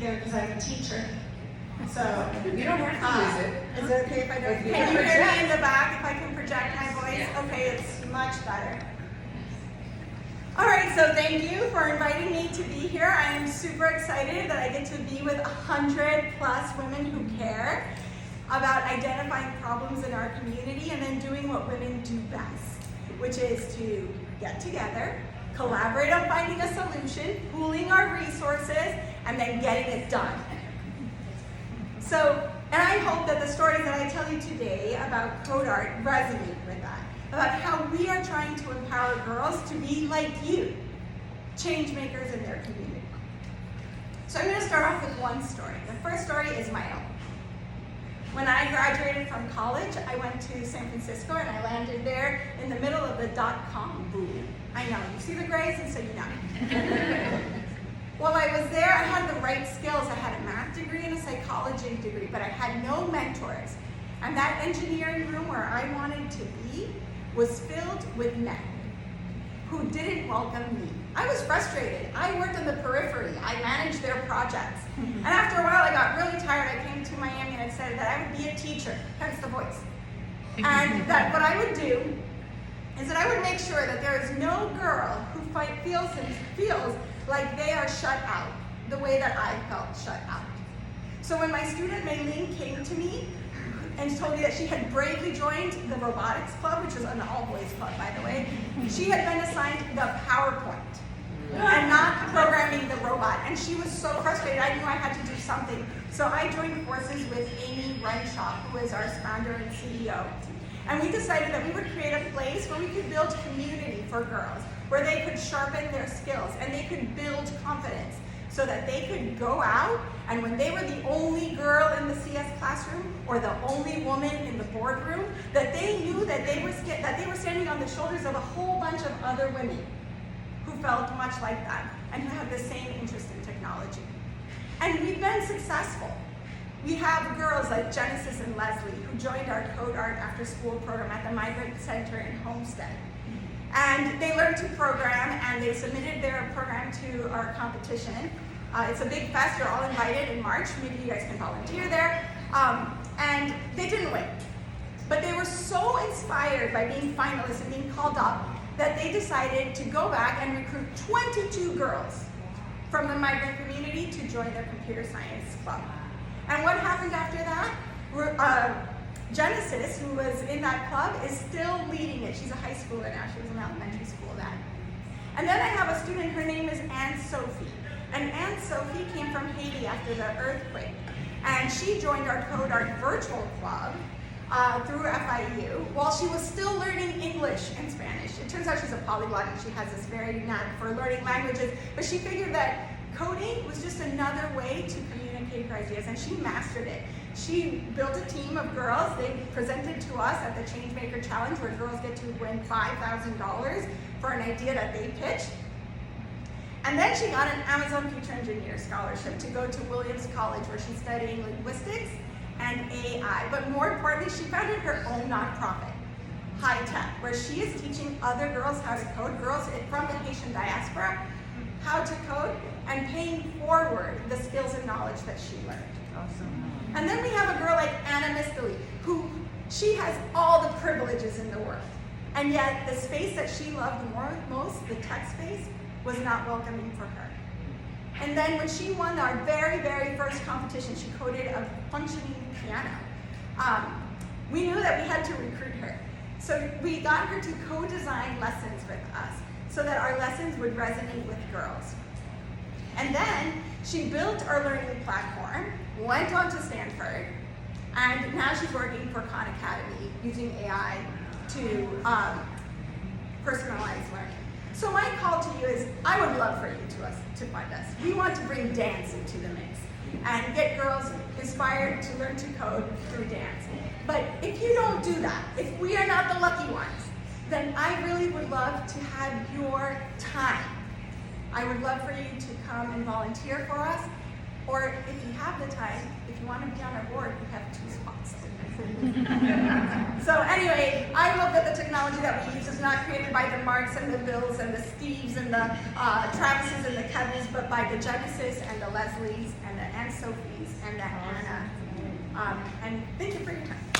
there because I'm a teacher. So You don't have to use it. is it okay if I don't? Can you hear me in the back if I can project my voice? Yeah. Okay, it's much better. All right, so thank you for inviting me to be here. I am super excited that I get to be with 100+ women who care about identifying problems in our community and then doing what women do best, which is to get together, collaborate on finding a solution, pooling our resources, and then getting it done. So, and I hope that the stories that I tell you today about code art resonate with that, about how we are trying to empower girls to be like you, change makers in their community. So I'm going to start off with one story. The first story is my own. When I graduated from college, I went to San Francisco and I landed there in the middle of the dot-com boom. I know, you see the grays and so you know. While I was there, I had the right skills. I had a math degree and a psychology degree, but I had no mentors. And that engineering room where I wanted to be was filled with men who didn't welcome me. I was frustrated. I worked on the periphery. I managed their projects. And after a while, I got really tired. I came to Miami and I said that I would be a teacher, hence the voice. And that what I would do is that I would make sure that there is no girl who feels like they are shut out the way that I felt shut out. So when my student Maylene came to me and told me that she had bravely joined the robotics club, which was an all-boys club, by the way, she had been assigned the PowerPoint and not programming the robot. And she was so frustrated. I knew I had to do something. So I joined forces with Amy Renshaw, who is our founder and CEO. And we decided that we would create a place where we could build community for girls, where they could sharpen their skills and they could build confidence so that they could go out and when they were the only girl in the CS classroom or the only woman in the boardroom, that they knew that they were standing on the shoulders of a whole bunch of other women who felt much like them and who had the same interest in technology. And we've been successful. We have girls like Genesis and Leslie who joined our Code Art After School program at the Migrant Center in Homestead. And they learned to program and they submitted their program to our competition. It's a big fest, you're all invited in March. Maybe you guys can volunteer there. And they didn't win. But they were so inspired by being finalists and being called up that they decided to go back and recruit 22 girls from the migrant community to join their computer science club. And what happened after that? Genesis, who was in that club, is still leading it. She's a high schooler now. She was in elementary school then. And then I have a student, her name is Anne Sophie. And Anne Sophie came from Haiti after the earthquake. And she joined our Code Art virtual club through FIU while she was still learning English and Spanish. It turns out she's a polyglot and she has this very knack for learning languages, but she figured that coding was just another way to communicate her ideas, and she mastered it. She built a team of girls. They presented to us at the Changemaker Challenge, where girls get to win $5,000 for an idea that they pitched. And then she got an Amazon Future Engineer scholarship to go to Williams College, where she's studying linguistics and AI. But more importantly, she founded her own nonprofit, High Tech, where she is teaching other girls how to code, girls from the Haitian diaspora, how to code, and paying forward the skills and knowledge that she learned. Awesome. And then we have a girl like Anna Misteli, who she has all the privileges in the world. And yet the space that she loved most, the tech space, was not welcoming for her. And then when she won our very, very first competition, she coded a functioning piano. We knew that we had to recruit her. So we got her to co-design lessons with us so that our lessons would resonate with girls. And then she built our learning platform, went on to Stanford, and now she's working for Khan Academy using AI to personalize learning. So my call to you is, I would love for you to fund us. We want to bring dance into the mix and get girls inspired to learn to code through dance. But if you don't do that, if we are not the lucky ones, then I really would love to have your time. I would love for you to come and volunteer for us, or if you have the time, if you want to be on our board, we have 2 spots. So anyway, I hope that the technology that we use is not created by the Marks and the Bills and the Steves and the Travises and the Kevins, but by the Genesis and the Leslies and the and Sophie's and the Anna. And thank you for your time.